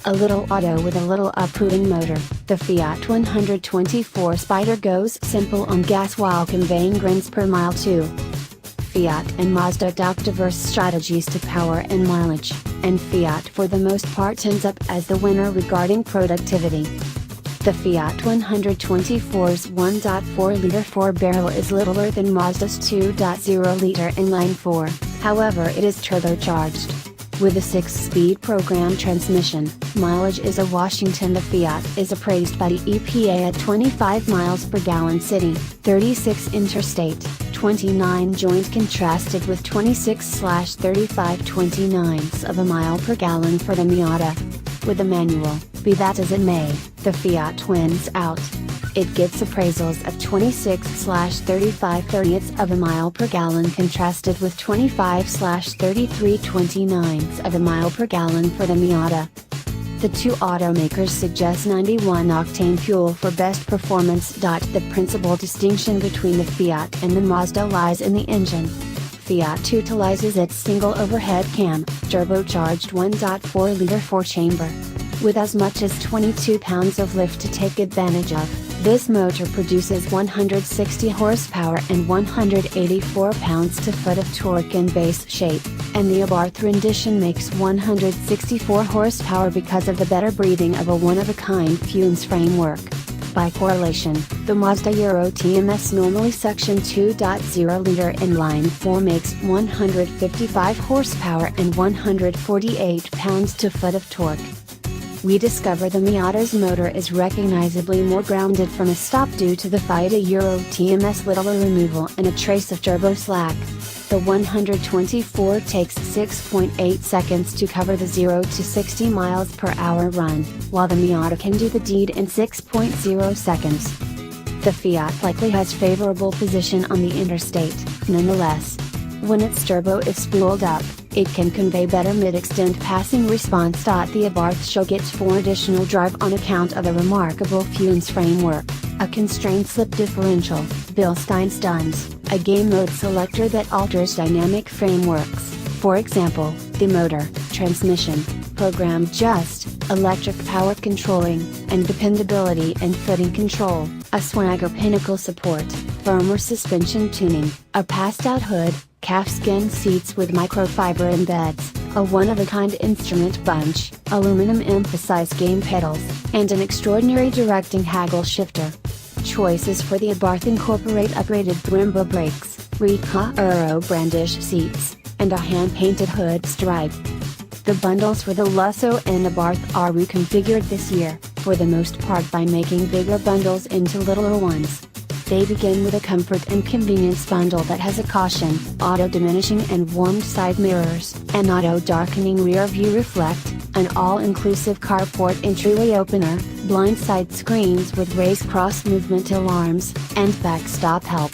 A little auto with a little uprooting motor, the Fiat 124 Spider goes simple on gas while conveying grins per mile too. Fiat and Mazda adopt diverse strategies to power and mileage, and Fiat for the most part ends up as the winner regarding productivity. The Fiat 124's 1.4-liter 4-barrel is littler than Mazda's 2.0-liter inline-4, however it is turbocharged. With a 6-speed program transmission, mileage is a Washington. The Fiat is appraised by the EPA at 25 miles per gallon city, 36 interstate, 29 joint, contrasted with 26/35/29 of a mile per gallon for the Miata. With the manual, be that as it may, the Fiat wins out. It gets appraisals of 26/35/30 of a mile per gallon, contrasted with 25/33/29 of a mile per gallon for the Miata. The two automakers suggest 91-octane fuel for best performance. The principal distinction between the Fiat and the Mazda lies in the engine. Fiat utilizes its single overhead cam, turbocharged 1.4-liter 4-chamber. With as much as 22 pounds of lift to take advantage of, this motor produces 160 horsepower and 184 pounds-to-foot of torque in base shape, and the Abarth rendition makes 164 horsepower because of the better breathing of a one-of-a-kind Funes framework. By correlation, the Mazda Euro TMS normally Section 2.0-liter inline-4 makes 155 horsepower and 148 pounds-to-foot of torque. We discover the Miata's motor is recognizably more grounded from a stop due to the Fiat Euro TMS littler removal and a trace of turbo slack. The 124 takes 6.8 seconds to cover the 0 to 60 miles per hour run, while the Miata can do the deed in 6.0 seconds. The Fiat likely has favorable position on the interstate, nonetheless. When its turbo is spooled up, it can convey better mid-extent passing response. The Abarth show gets 4 additional drive on account of a remarkable Funes framework, a constrained slip differential, Bilstein stuns, a game mode selector that alters dynamic frameworks, for example, the motor, transmission, program adjust, electric power controlling, and dependability and footing control, a swagger pinnacle support, firmer suspension tuning, a passed-out hood, calfskin seats with microfiber embeds, a one-of-a-kind instrument bunch, aluminum emphasized game pedals, and an extraordinary directing haggle shifter. Choices for the Abarth incorporate upgraded Brembo brakes, Recaro brandish seats, and a hand-painted hood stripe. The bundles for the Lusso and Abarth are reconfigured this year, for the most part by making bigger bundles into littler ones. They begin with a comfort and convenience bundle that has a caution, auto diminishing and warmed side mirrors, an auto darkening rear view reflect, an all-inclusive carport entryway opener, blind side screens with raised cross movement alarms, and backstop help.